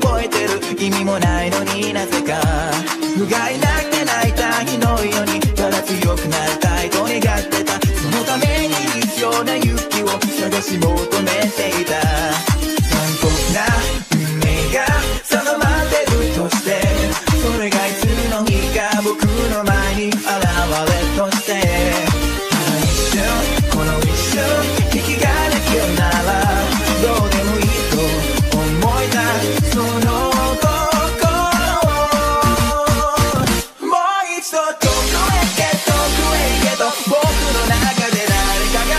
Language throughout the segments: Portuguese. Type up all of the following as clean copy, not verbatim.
覚えてる意味もないのになぜか不甲斐なくて泣いた日のようにただ強くなりたいと願ってたそのために必要な勇気を探し求めていた残酷な運命が定まってるとしてそれがいつの日か僕の前に現れとしてただ一瞬この一瞬引きができるならどうでもいいと思えたその心をもう一度遠くへ行けと僕の中で誰かが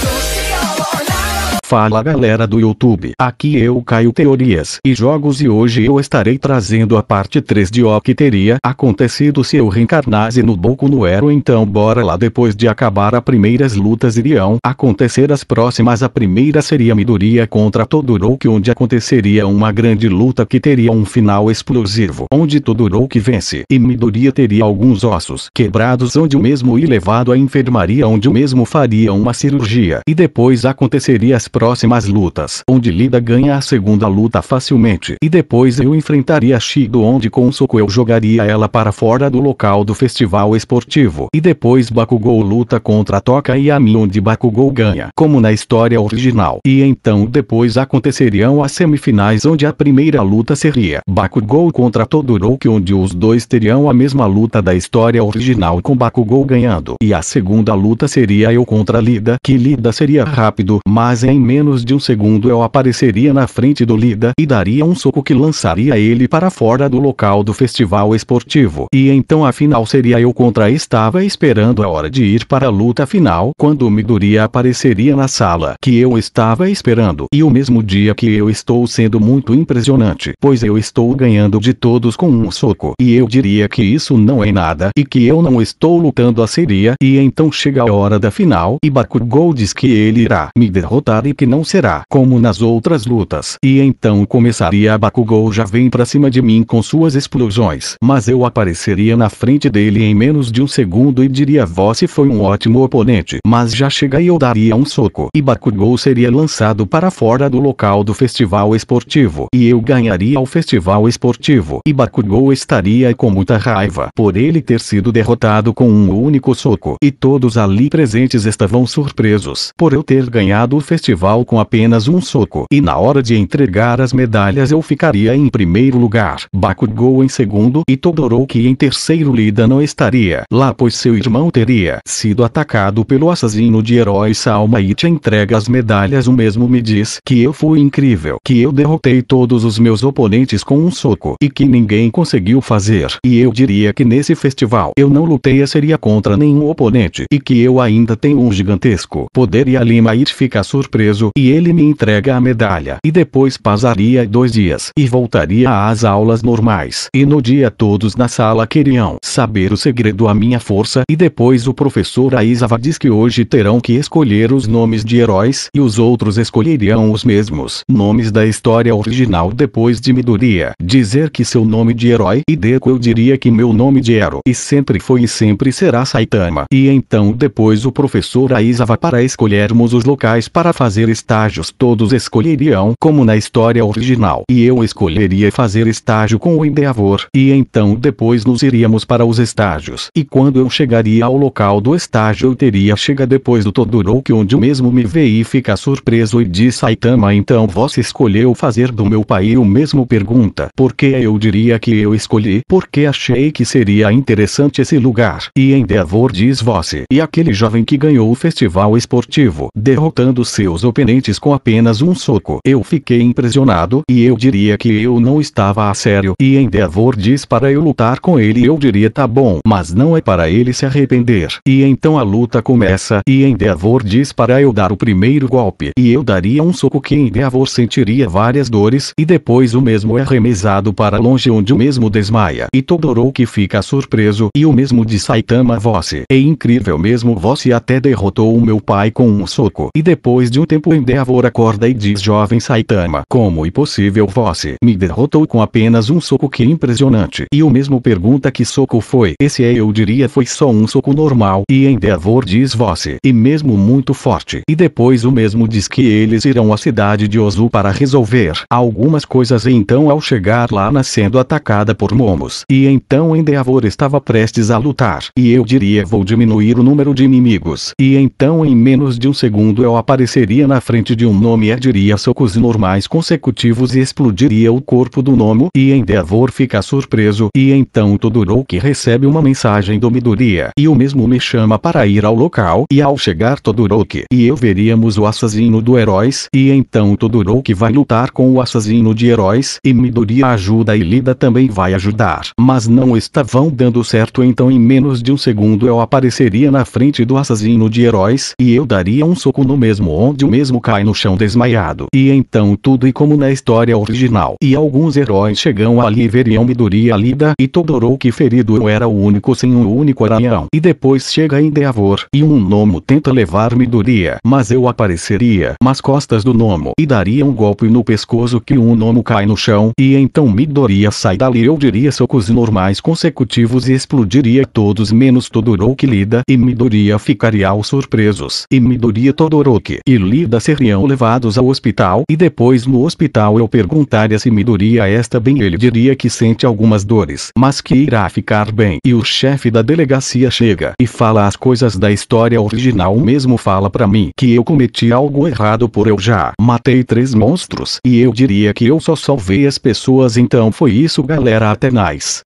どうしようならFala galera do YouTube, aqui eu Caio Teorias e Jogos e hoje eu estarei trazendo a parte 3 de o que teria acontecido se eu reencarnasse no Boku no Hero. Então bora lá. Depois de acabar as primeiras lutas iriam acontecer as próximas. A primeira seria Midoriya contra Todoroki, onde aconteceria uma grande luta que teria um final explosivo, onde Todoroki vence e Midoriya teria alguns ossos quebrados, onde o mesmo ia levado à enfermaria, onde o mesmo faria uma cirurgia e depois aconteceria as próximas lutas, onde Lida ganha a segunda luta facilmente e depois eu enfrentaria Shido, onde com um soco eu jogaria ela para fora do local do festival esportivo e depois Bakugou luta contra Toka e Ami, onde Bakugou ganha como na história original e então depois aconteceriam as semifinais, onde a primeira luta seria Bakugou contra Todoroki, onde os dois teriam a mesma luta da história original com Bakugou ganhando e a segunda luta seria eu contra Lida, que Lida seria rápido, mas em menos de um segundo eu apareceria na frente do Lida e daria um soco que lançaria ele para fora do local do festival esportivo e então a final seria eu contra. Estava esperando a hora de ir para a luta final quando Midoriya apareceria na sala que eu estava esperando e o mesmo dia que eu estou sendo muito impressionante, pois eu estou ganhando de todos com um soco e eu diria que isso não é nada e que eu não estou lutando a séria e então chega a hora da final e Bakugou diz que ele irá me derrotar e que não será como nas outras lutas e então começaria. Bakugou já vem pra cima de mim com suas explosões, mas eu apareceria na frente dele em menos de um segundo e diria: você foi um ótimo oponente, mas já chega e eu daria um soco e Bakugou seria lançado para fora do local do festival esportivo e eu ganharia o festival esportivo e Bakugou estaria com muita raiva por ele ter sido derrotado com um único soco e todos ali presentes estavam surpresos por eu ter ganhado o festival com apenas um soco e na hora de entregar as medalhas eu ficaria em primeiro lugar, Bakugou em segundo e Todoroki em terceiro. Lida não estaria lá pois seu irmão teria sido atacado pelo assassino de heróis. All Might entrega as medalhas. O mesmo me diz que eu fui incrível, que eu derrotei todos os meus oponentes com um soco e que ninguém conseguiu fazer e eu diria que nesse festival eu não lutei a séria contra nenhum oponente e que eu ainda tenho um gigantesco poder e All Might fica surpreso e ele me entrega a medalha e depois passaria 2 dias e voltaria às aulas normais e no dia todos na sala queriam saber o segredo à minha força e depois o professor Aizawa diz que hoje terão que escolher os nomes de heróis e os outros escolheriam os mesmos nomes da história original. Depois de Midoriya dizer que seu nome de herói e Deku eu diria que meu nome de Ero e sempre foi e sempre será Saitama e então depois o professor Aizawa para escolhermos os locais para fazer estágios todos escolheriam como na história original e eu escolheria fazer estágio com o Endeavor e então depois nos iríamos para os estágios e quando eu chegaria ao local do estágio eu teria chega depois do Todoroki, onde o mesmo me vê e fica surpreso e diz: Saitama, então você escolheu fazer do meu pai? O mesmo pergunta por que eu diria que eu escolhi porque achei que seria interessante esse lugar e Endeavor diz: você e aquele jovem que ganhou o festival esportivo derrotando seus oponentes com apenas um soco. Eu fiquei impressionado e eu diria que eu não estava a sério e Endeavor diz para eu lutar com ele. Eu diria: tá bom, mas não é para ele se arrepender. E então a luta começa e Endeavor diz para eu dar o primeiro golpe e eu daria um soco que Endeavor sentiria várias dores e depois o mesmo é arremessado para longe, onde o mesmo desmaia e Todoroki fica surpreso e o mesmo de Saitama: você é incrível mesmo, você até derrotou o meu pai com um soco. E depois de um tempo tempo Endeavor acorda e diz: jovem Saitama, como é possível você me derrotou com apenas um soco? Que impressionante. E o mesmo pergunta: que soco foi esse? Eu diria foi só um soco normal. E Endeavor diz: você e mesmo muito forte. E depois o mesmo diz que eles irão à cidade de Ozu para resolver algumas coisas. E então ao chegar lá sendo atacada por momos. E então Endeavor estava prestes a lutar. E eu diria: vou diminuir o número de inimigos. E então em menos de um segundo eu apareceria na frente de um nome e diria socos normais consecutivos e explodiria o corpo do gnomo. E Endeavor fica surpreso. E então Todoroki recebe uma mensagem do Midoriya. E o mesmo me chama para ir ao local. E ao chegar Todoroki e eu veríamos o assassino do heróis. E então Todoroki vai lutar com o assassino de heróis. E Midoriya ajuda e Lida também vai ajudar. Mas não estavam dando certo. Então em menos de um segundo eu apareceria na frente do assassino de heróis. E eu daria um soco no mesmo onde o mesmo cai no chão desmaiado. E então tudo e como na história original. E alguns heróis chegam ali e veriam Midoriya, Lida e Todoroki ferido. Eu era o único sem um único aranhão. E depois chega Endeavor e um gnomo tenta levar Midoriya. Mas eu apareceria nas costas do gnomo e daria um golpe no pescoço que um gnomo cai no chão. E então Midoriya sai dali. Eu diria socos normais consecutivos e explodiria todos menos Todoroki, Lida e Midoriya ficariam surpresos. E Midoriya, Todoroki e Lida seriam levados ao hospital. E depois no hospital eu perguntaria se Midoriya está bem. Ele diria que sente algumas dores, mas que irá ficar bem. E o chefe da delegacia chega e fala as coisas da história original. Mesmo fala pra mim que eu cometi algo errado por eu já matei 3 monstros. E eu diria que eu só salvei as pessoas. Então foi isso, galera, até mais.